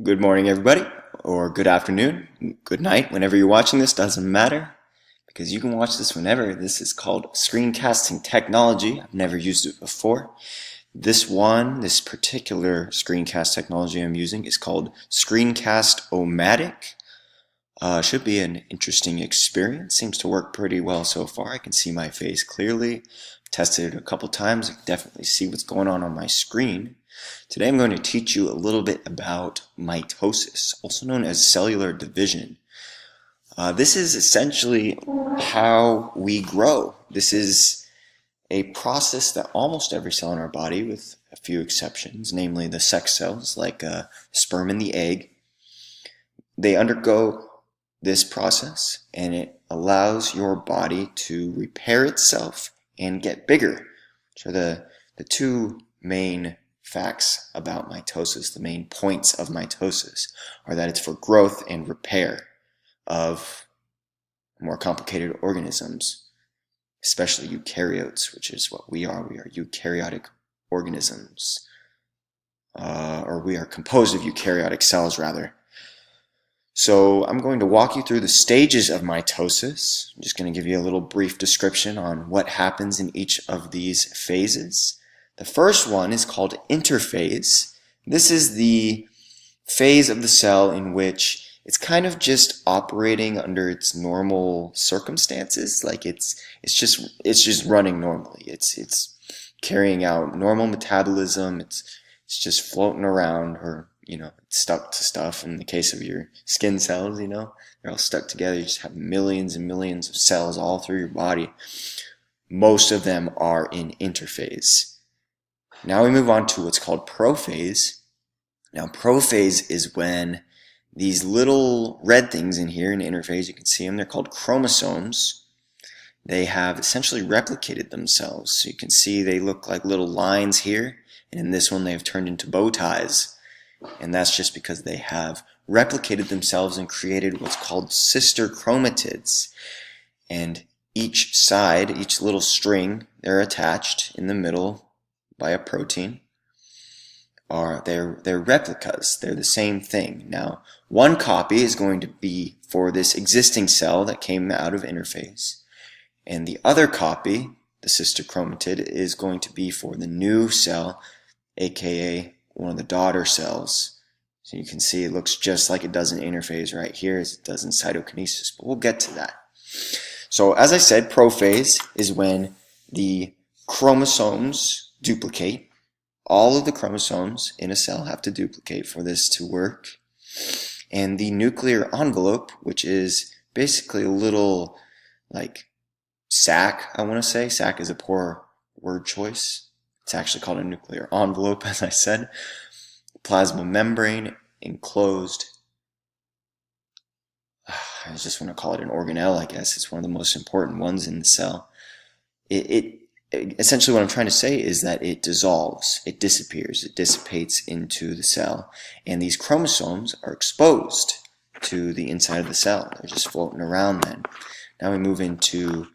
Good morning, everybody, or good afternoon, good night, whenever you're watching this, doesn't matter, because you can watch this whenever. This is called screencasting technology. I've never used it before. This particular screencast technology I'm using is called Screencast-O-Matic. Should be an interesting experience. Seems to work pretty well so far. I can see my face clearly. Tested it a couple times. I can definitely see what's going on my screen. Today I'm going to teach you a little bit about mitosis, also known as cellular division. This is essentially how we grow. This is a process that almost every cell in our body, with a few exceptions, namely the sex cells like sperm and the egg, they undergo this process, and it allows your body to repair itself and get bigger. So the two main facts about mitosis, the main points of mitosis, are that it's for growth and repair of more complicated organisms, especially eukaryotes, which is what we are. We are eukaryotic organisms, or we are composed of eukaryotic cells, rather. So I'm going to walk you through the stages of mitosis. I'm just going to give you a little brief description on what happens in each of these phases. The first one is called interphase. This is the phase of the cell in which it's kind of just operating under its normal circumstances. Like it's just running normally. It's carrying out normal metabolism. It's just floating around, or it's stuck to stuff. In the case of your skin cells, they're all stuck together. You just have millions and millions of cells all through your body. Most of them are in interphase. Now we move on to what's called prophase. Now prophase is when these little red things in here in interphase, you can see them, they're called chromosomes. They have essentially replicated themselves. So you can see they look like little lines here, and in this one they have turned into bow ties. And that's just because they have replicated themselves and created what's called sister chromatids. And each side, each little string, they're attached in the middle by a protein. They're replicas. They're the same thing. Now, one copy is going to be for this existing cell that came out of interphase, and the other copy, the sister chromatid, is going to be for the new cell, aka one of the daughter cells. So you can see it looks just like it does in interphase right here as it does in cytokinesis, but we'll get to that. So as I said, prophase is when the chromosomes duplicate. All of the chromosomes in a cell have to duplicate for this to work. And the nuclear envelope, which is basically a little like sac, I want to say. Sac is a poor word choice. It's actually called a nuclear envelope, as I said. Plasma membrane enclosed. I just want to call it an organelle, I guess. It's one of the most important ones in the cell. Essentially what I'm trying to say is that it dissolves, it disappears, it dissipates into the cell, and these chromosomes are exposed to the inside of the cell. They're just floating around then. Now we move into,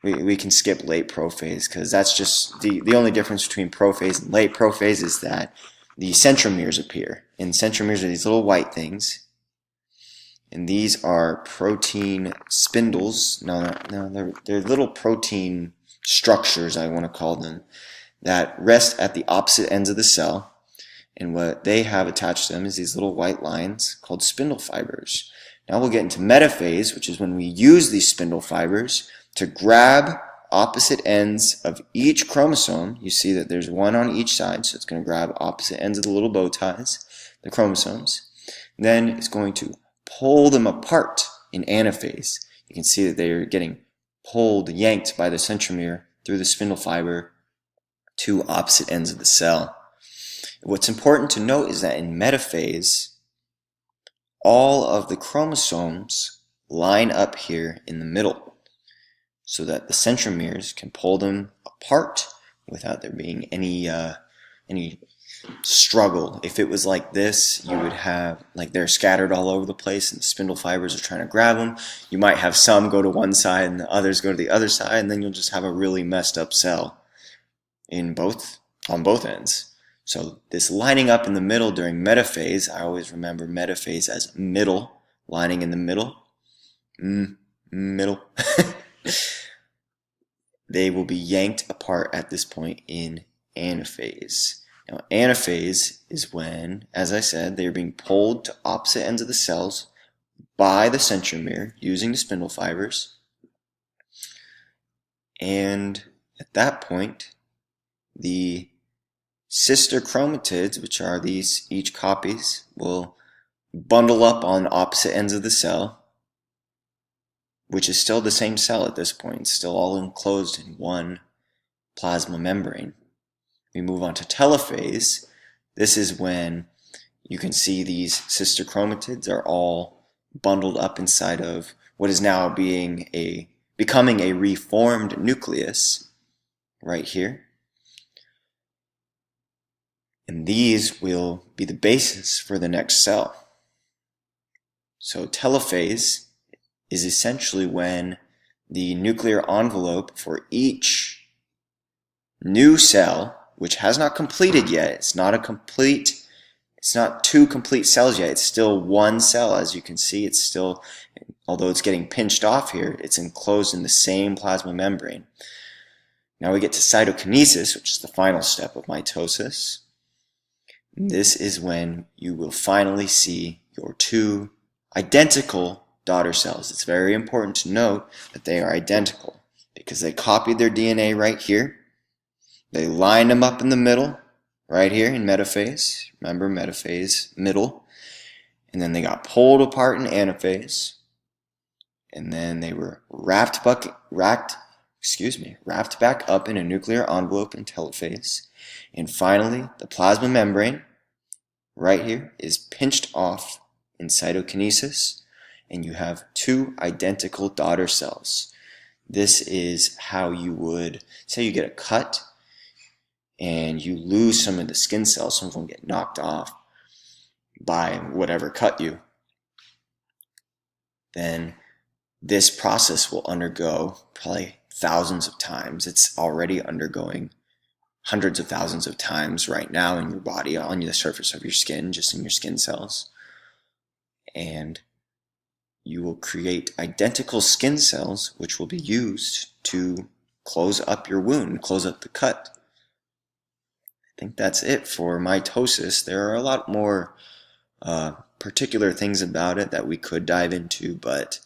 we can skip late prophase, because that's just the only difference between prophase and late prophase is that the centromeres appear. And centromeres are these little white things, and these are protein spindles. No, they're little protein structures, I want to call them, that rest at the opposite ends of the cell, and what they have attached to them is these little white lines called spindle fibers. Now we'll get into metaphase, which is when we use these spindle fibers to grab opposite ends of each chromosome. You see that there's one on each side, so it's going to grab opposite ends of the little bow ties, the chromosomes. Then it's going to pull them apart in anaphase. You can see that they're getting pulled, yanked by the centromere through the spindle fiber to opposite ends of the cell. What's important to note is that in metaphase, all of the chromosomes line up here in the middle so that the centromeres can pull them apart without there being any struggle. If it was like this, you would have, like, they're scattered all over the place and the spindle fibers are trying to grab them. You might have some go to one side and the others go to the other side, and then you'll just have a really messed up cell on both ends. So this lining up in the middle during metaphase, I always remember metaphase as middle, lining in the middle. Middle. They will be yanked apart at this point in anaphase. Now, anaphase is when, as I said, they are being pulled to opposite ends of the cells by the centromere using the spindle fibers. And at that point, the sister chromatids, which are these each copies, will bundle up on opposite ends of the cell, which is still the same cell at this point, still all enclosed in one plasma membrane. We move on to telophase. This is when you can see these sister chromatids are all bundled up inside of what is now becoming a reformed nucleus right here. And these will be the basis for the next cell. So telophase is essentially when the nuclear envelope for each new cell, which has not completed yet, it's not two complete cells yet, it's still one cell. As you can see, it's still, although it's getting pinched off here, it's enclosed in the same plasma membrane. Now we get to cytokinesis, which is the final step of mitosis. This is when you will finally see your two identical daughter cells. It's very important to note that they are identical because they copied their DNA right here. They lined them up in the middle, right here in metaphase. Remember, metaphase, middle. And then they got pulled apart in anaphase. And then they were wrapped back up in a nuclear envelope in telophase. And finally, the plasma membrane, right here, is pinched off in cytokinesis. And you have two identical daughter cells. This is how you would, say you get a cut, and you lose some of the skin cells, some of them get knocked off by whatever cut you, then this process will undergo probably thousands of times. It's already undergoing hundreds of thousands of times right now in your body, on the surface of your skin, just in your skin cells. And you will create identical skin cells, which will be used to close up your wound, close up the cut. I think that's it for mitosis. There are a lot more particular things about it that we could dive into, but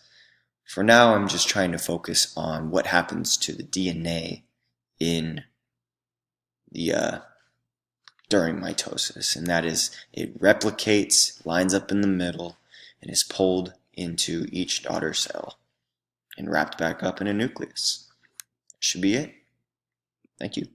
for now I'm just trying to focus on what happens to the DNA in the during mitosis, and that is it replicates, lines up in the middle, and is pulled into each daughter cell and wrapped back up in a nucleus. That should be it. Thank you.